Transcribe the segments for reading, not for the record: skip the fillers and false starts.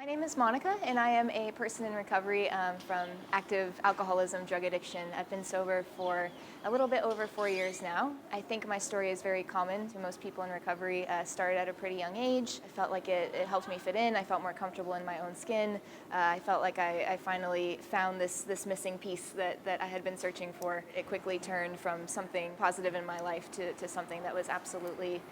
My name is Monica, and I am a person in recovery from active alcoholism, drug addiction. I've been sober for a little bit over 4 years now. I think my story is very common to most people in recovery. Started at a pretty young age. I felt like it helped me fit in. I felt more comfortable in my own skin. I felt like I finally found this missing piece that I had been searching for. It quickly turned from something positive in my life to something that was absolutely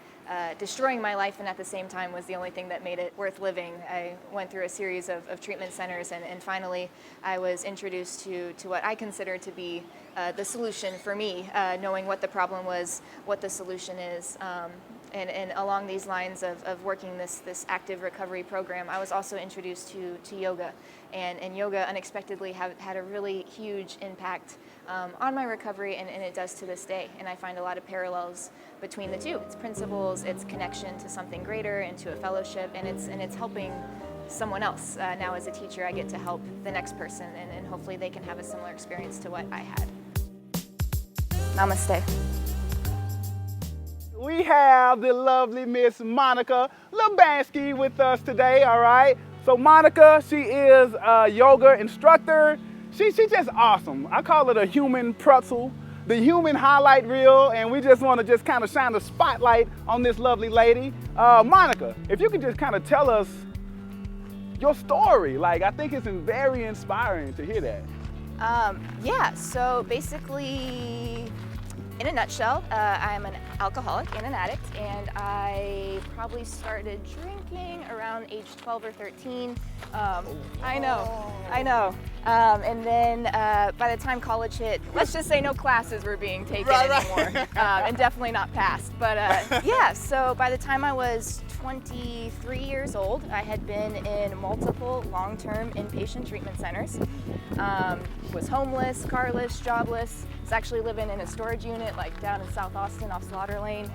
destroying my life, and at the same time was the only thing that made it worth living. I went through a series of treatment centers, and finally I was introduced to what I consider to be the solution for me, knowing what the problem was, what the solution is. And along these lines of working this active recovery program, I was also introduced to yoga. And yoga unexpectedly had a really huge impact on my recovery, and it does to this day. And I find a lot of parallels between the two. It's principles, it's connection to something greater and to a fellowship, and it's helping someone else. Now as a teacher, I get to help the next person, and hopefully they can have a similar experience to what I had. Namaste. We have the lovely Miss Monica LeBansky with us today, all right? So Monica, she is a yoga instructor. She's just awesome. I call it a human pretzel, the human highlight reel, and we just want to just kind of shine the spotlight on this lovely lady. Monica, if you could just kind of tell us your story. Like, I think it's very inspiring to hear that. Yeah, so basically, in a nutshell, I'm an alcoholic and an addict, and I probably started drinking around age 12 or 13. I know. And then by the time college hit, let's just say no classes were being taken anymore, and definitely not passed. But yeah, so by the time I was 23 years old, I had been in multiple long-term inpatient treatment centers. Was homeless, carless, jobless. Was actually living in a storage unit like down in South Austin off Slaughter Lane.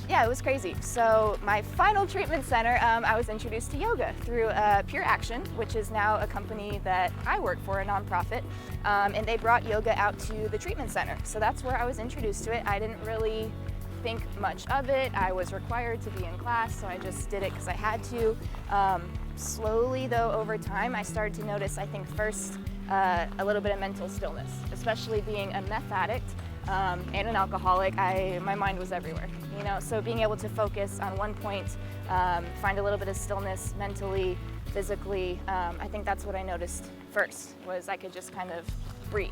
Yeah, it was crazy. So my final treatment center, I was introduced to yoga through Pure Action, which is now a company that I work for, a nonprofit, and they brought yoga out to the treatment center. So that's where I was introduced to it. I didn't really think much of it. I was required to be in class, so I just did it because I had to. Slowly though, over time, I started to notice, I think first, a little bit of mental stillness, especially being a meth addict and an alcoholic. My mind was everywhere, you know, so being able to focus on one point, find a little bit of stillness mentally, physically, I think that's what I noticed first, was I could just kind of breathe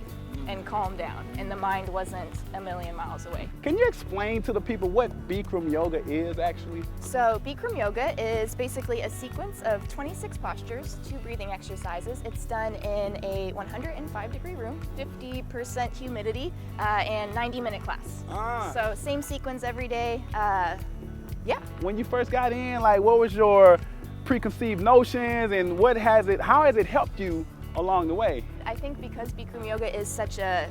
and calm down, and the mind wasn't a million miles away. Can you explain to the people what Bikram Yoga is actually? So Bikram Yoga is basically a sequence of 26 postures, 2 breathing exercises. It's done in a 105-degree room, 50% humidity, and 90-minute class. So same sequence every day. Yeah. When you first got in, like, what was your preconceived notions, and how has it helped you along the way? I think because Bikram Yoga is such a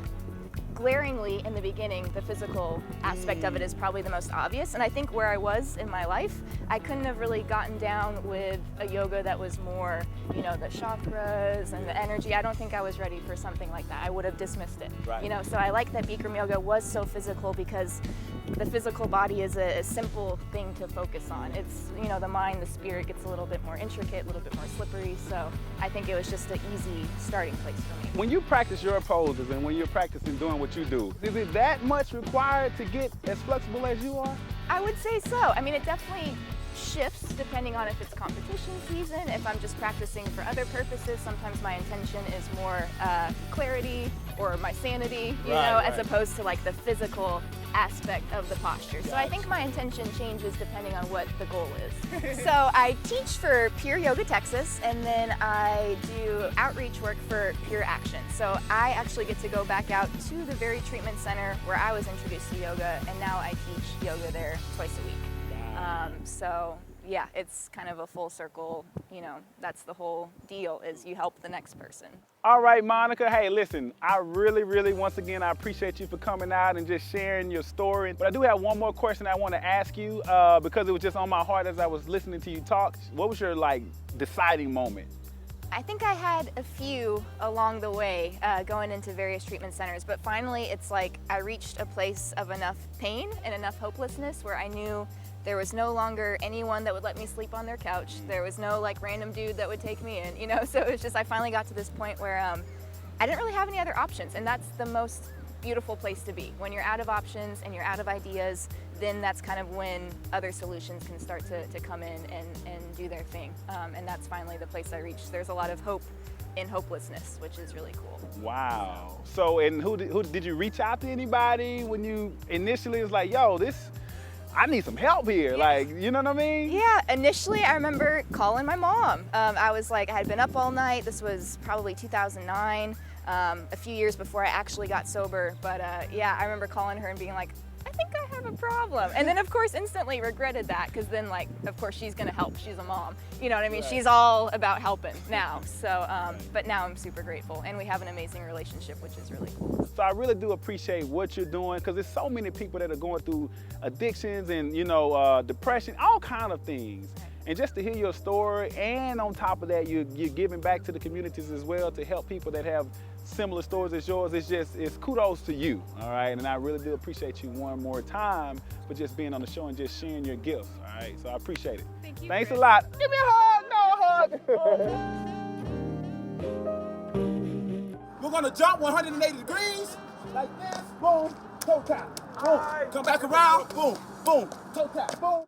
glaringly, in the beginning, the physical aspect of it is probably the most obvious, and I think where I was in my life, I couldn't have really gotten down with a yoga that was more, you know, the chakras and the energy. I don't think I was ready for something like that. I would have dismissed it. Right. You know, so I like that Bikram Yoga was so physical, because the physical body is a simple thing to focus on. It's, you know, the mind, the spirit gets a little bit more intricate, a little bit more slippery, so I think it was just an easy starting place for me. When you practice your poses and when you're practicing doing what you do, is it that much required to get as flexible as you are? I would say so. I mean, it definitely shifts depending on if it's competition season, if I'm just practicing for other purposes. Sometimes my intention is more clarity or my sanity, you know, as opposed to like the physical aspect of the posture. So I think my intention changes depending on what the goal is. So I teach for Pure Yoga Texas, and then I do outreach work for Pure Action. So I actually get to go back out to the very treatment center where I was introduced to yoga, and now I teach yoga there twice a week. So yeah, it's kind of a full circle, you know, that's the whole deal, is you help the next person. All right, Monica, hey, listen, I really, once again, I appreciate you for coming out and just sharing your story. But I do have one more question I want to ask you, because it was just on my heart as I was listening to you talk. What was your, like, deciding moment? I think I had a few along the way going into various treatment centers, but finally it's like I reached a place of enough pain and enough hopelessness where I knew There was no longer anyone that would let me sleep on their couch. There was no like random dude that would take me in, you know? So it was just, I finally got to this point where I didn't really have any other options, and that's the most beautiful place to be. When you're out of options and you're out of ideas, then that's kind of when other solutions can start to come in and do their thing. And that's finally the place I reached. There's a lot of hope in hopelessness, which is really cool. Wow. So, and who did you reach out to anybody when you initially was like, yo, I need some help here? Yes. Like, you know what I mean? Yeah, initially I remember calling my mom. I was like, I had been up all night. This was probably 2009, a few years before I actually got sober. But yeah, I remember calling her and being like, I think I have a problem. And then of course instantly regretted that, because then like, of course she's gonna help, she's a mom. You know what I mean? Right. She's all about helping now. So, but now I'm super grateful, and we have an amazing relationship, which is really cool. So I really do appreciate what you're doing, because there's so many people that are going through addictions and, you know, depression, all kind of things. And just to hear your story, and on top of that, you're giving back to the communities as well to help people that have similar stories as yours. It's kudos to you, all right? And I really do appreciate you one more time for just being on the show and just sharing your gifts, all right? So I appreciate it. Thank you. Thanks a lot. Give me a hug, no hug. We're gonna jump 180 degrees, like this, boom, toe tap, boom. Come back around, boom, boom, toe tap, boom.